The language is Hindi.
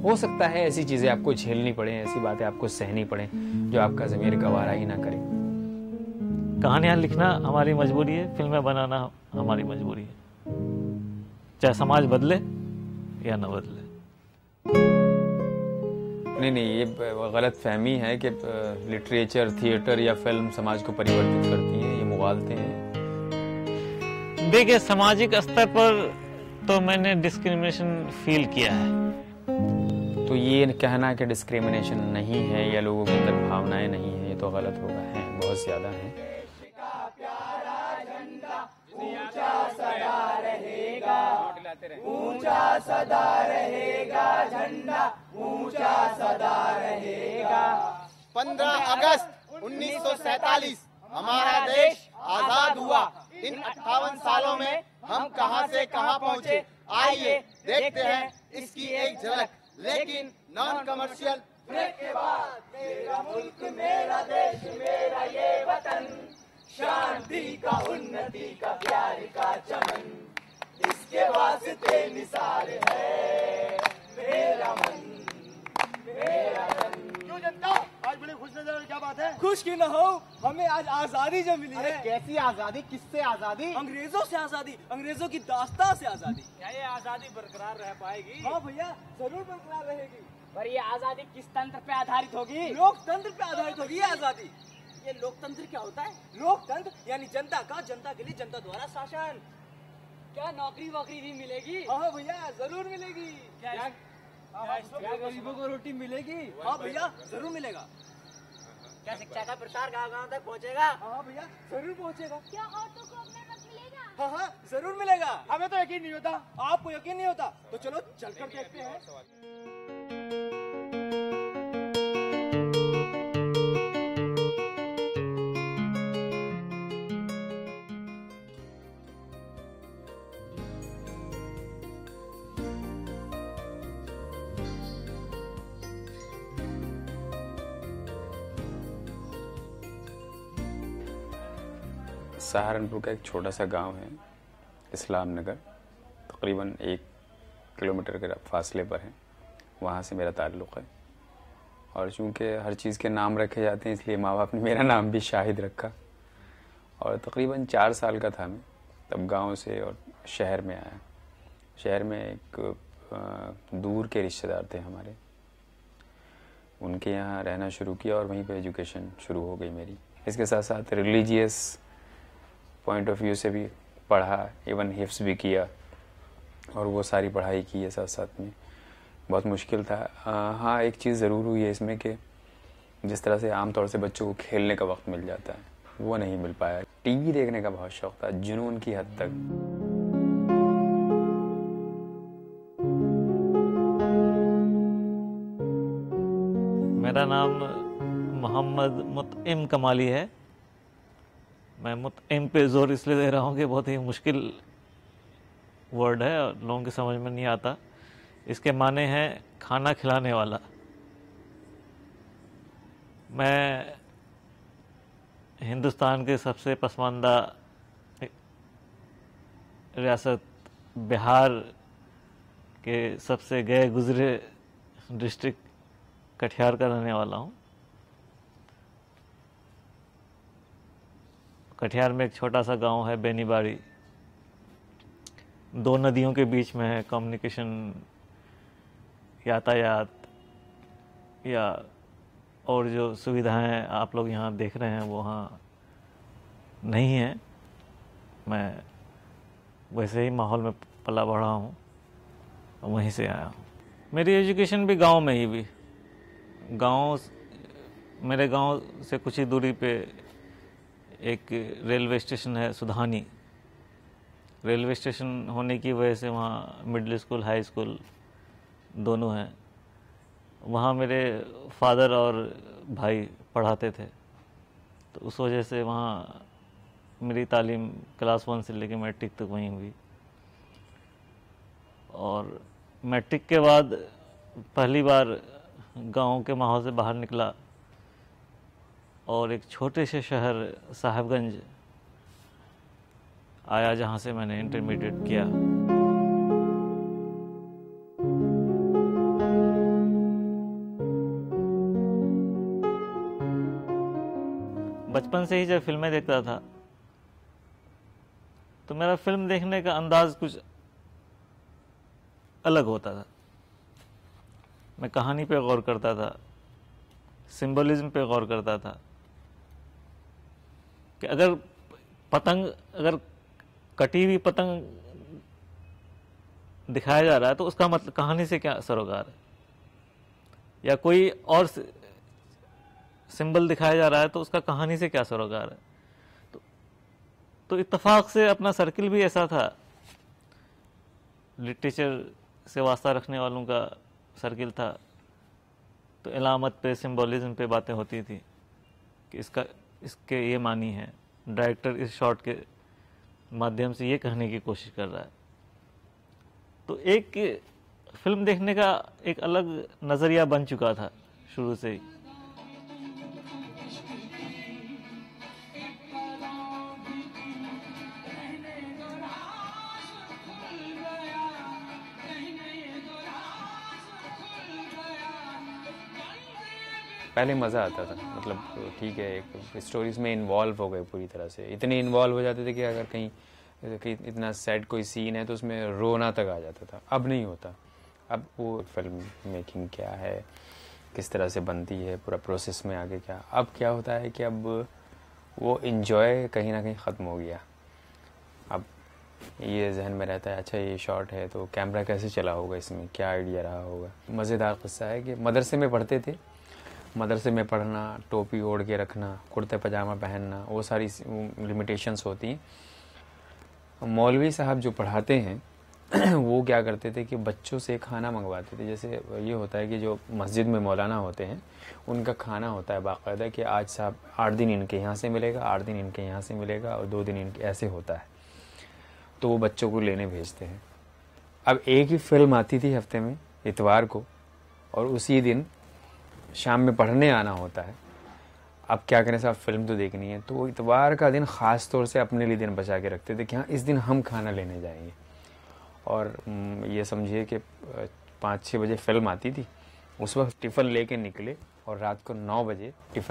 हो सकता है ऐसी चीज़ें आपको झेलनी पड़े, ऐसी बातें आपको सहनी पड़े जो आपका ज़मीर गवारा ही ना करे। कहानियाँ लिखना हमारी मजबूरी है, फिल्में बनाना हमारी मजबूरी है, चाहे समाज बदले या न बदले। नहीं, ये गलत फहमी है कि लिटरेचर, थिएटर या फिल्म समाज को परिवर्तित करती हैं, ये मुगालते हैं। देखिए, सामाजिक स्तर पर तो मैंने डिस्क्रिमिनेशन फील किया है। तो ये कहना कि डिस्क्रिमिनेशन नहीं है या लोगों के अंदर भावनाएं नहीं है, ये तो गलत होगा, है बहुत ज़्यादा है। ऊंचा सदा रहेगा झंडा, ऊंचा सदा रहेगा। 15 अगस्त 1947 हमारा देश आजाद हुआ। इन 58 सालों में हम कहां से कहां पहुंचे, आइए देखते हैं इसकी एक झलक। लेकिन नॉन कमर्शियल ब्रेक के बाद मेरा मुल्क, मेरा देश, मेरा ये वतन, शांति का, उन्नति का, प्यार का चमन, इसके वास्ते निसार है मेरा मन, मेरा मन। क्यों जनता आज बड़ी खुश नजर, क्या बात है? खुश क्यों न हो, हमें आज आजादी जो मिली है। कैसी आजादी, किससे आजादी? अंग्रेजों से आजादी, अंग्रेजों की दास्तां से आजादी। क्या ये आजादी बरकरार रह पाएगी? हाँ भैया, जरूर बरकरार रहेगी। पर ये आजादी किस तंत्र पे आधारित होगी? लोकतंत्र पे आधारित होगी ये आजादी। ये लोकतंत्र क्या होता है? लोकतंत्र यानी जनता का, जनता के लिए, जनता द्वारा शासन। क्या नौकरी वोकरी भी मिलेगी? हाँ भैया, जरूर मिलेगी। क्या गरीबों को रोटी मिलेगी? हाँ भैया, जरूर मिलेगा। क्या शिक्षा का प्रसार गाँव-गाँव तक पहुँचेगा? हाँ भैया, जरूर पहुँचेगा। क्या औरतों को अपना मत मिलेगा? हाँ हाँ, जरूर मिलेगा। हमें तो यकीन नहीं होता। आपको यकीन नहीं होता तो चलो चलकर देखते हैं। सहारनपुर का एक छोटा सा गांव है इस्लाम नगर, तकरीबन 1 किलोमीटर के फासले पर है। वहाँ से मेरा ताल्लुक़ है और चूँकि हर चीज़ के नाम रखे जाते हैं इसलिए माँ बाप ने मेरा नाम भी शाहिद रखा। और तकरीबन 4 साल का था मैं तब गांव से और शहर में आया। शहर में एक दूर के रिश्तेदार थे हमारे, उनके यहाँ रहना शुरू किया और वहीं पे एजुकेशन शुरू हो गई मेरी। इसके साथ साथ रिलीजियस पॉइंट ऑफ व्यू से भी पढ़ा, इवन हिफ्स भी किया और वो सारी पढ़ाई की है साथ साथ में। बहुत मुश्किल था। हाँ, एक चीज़ ज़रूर हुई है इसमें कि जिस तरह से आमतौर से बच्चों को खेलने का वक्त मिल जाता है वो नहीं मिल पाया। टीवी देखने का बहुत शौक था, जुनून की हद तक। मेरा नाम मोहम्मद मुतइम कमाली है। मैं मुतइम पे जोर इसलिए दे रहा हूँ कि बहुत ही मुश्किल वर्ड है और लोगों के समझ में नहीं आता। इसके माने हैं खाना खिलाने वाला। मैं हिंदुस्तान के सबसे पसमानदा रियासत बिहार के सबसे गए गुजरे डिस्ट्रिक्ट कटिहार का रहने वाला हूँ। कटिहार में एक छोटा सा गांव है बेनीबाड़ी, 2 नदियों के बीच में है। कम्युनिकेशन, यातायात या और जो सुविधाएं आप लोग यहाँ देख रहे हैं वो वहाँ नहीं है। मैं वैसे ही माहौल में पला बढ़ा हूँ, वहीं से आया हूँ। मेरी एजुकेशन भी गांव में ही हुई। मेरे गांव से कुछ ही दूरी पे एक रेलवे स्टेशन है सुधानी। रेलवे स्टेशन होने की वजह से वहाँ मिडिल स्कूल, हाई स्कूल दोनों हैं। वहाँ मेरे फादर और भाई पढ़ाते थे, तो उस वजह से वहाँ मेरी तालीम क्लास 1 से लेकर मैट्रिक तक वहीं हुई। और मैट्रिक के बाद पहली बार गांव के माहौल से बाहर निकला और एक छोटे से शहर साहिबगंज आया जहाँ से मैंने इंटरमीडिएट किया। बचपन से ही जब फिल्में देखता था तो मेरा फिल्म देखने का अंदाज कुछ अलग होता था। मैं कहानी पे गौर करता था, सिंबलिज्म पे गौर करता था कि अगर कटी हुई पतंग दिखाया जा रहा है तो उसका मतलब कहानी से क्या सरोकार है, या कोई और सिंबल दिखाया जा रहा है तो उसका कहानी से क्या सरोकार है। तो इत्तेफाक से अपना सर्किल भी ऐसा था, लिटरेचर से वास्ता रखने वालों का सर्किल था, तो इलामत पे, सिंबलिज्म पे बातें होती थी कि इसके ये मानी है, डायरेक्टर इस शॉट के माध्यम से ये कहने की कोशिश कर रहा है। तो एक फिल्म देखने का एक अलग नज़रिया बन चुका था शुरू से ही। पहले मज़ा आता था, मतलब ठीक है, एक स्टोरीज में इन्वॉल्व हो गए पूरी तरह से, इतने इन्वॉल्व हो जाते थे कि अगर कहीं इतना सैड कोई सीन है तो उसमें रोना तक आ जाता था। अब नहीं होता। अब वो फिल्म मेकिंग क्या है, किस तरह से बनती है, पूरा प्रोसेस में आगे क्या, अब क्या होता है कि अब वो इन्जॉय कहीं ना कहीं ख़त्म हो गया। अब ये जहन में रहता है, अच्छा ये शॉट है तो कैमरा कैसे चला होगा, इसमें क्या आइडिया रहा होगा। मज़ेदार किस्सा है कि मदरसे में पढ़ते थे, मदरसे में पढ़ना, टोपी ओढ़ के रखना, कुर्ते पजामा पहनना, वो सारी लिमिटेशंस होती हैं। मौलवी साहब जो पढ़ाते हैं वो क्या करते थे कि बच्चों से खाना मंगवाते थे। जैसे ये होता है कि जो मस्जिद में मौलाना होते हैं उनका खाना होता है बाकायदा कि आज साहब 8 दिन इनके यहाँ से मिलेगा, 8 दिन इनके यहाँ से मिलेगा और 2 दिन इनके, ऐसे होता है। तो वो बच्चों को लेने भेजते हैं। अब एक ही फिल्म आती थी हफ्ते में इतवार को, और उसी दिन शाम में पढ़ने आना होता है। अब क्या करें साहब, फिल्म तो देखनी है, तो इतवार का दिन ख़ास तौर से अपने लिए दिन बचा के रखते थे कि हाँ इस दिन हम खाना लेने जाएंगे। और ये समझिए कि 5-6 बजे फिल्म आती थी, उस वक्त टिफ़िन लेके निकले और रात को 9 बजे टिफ़िन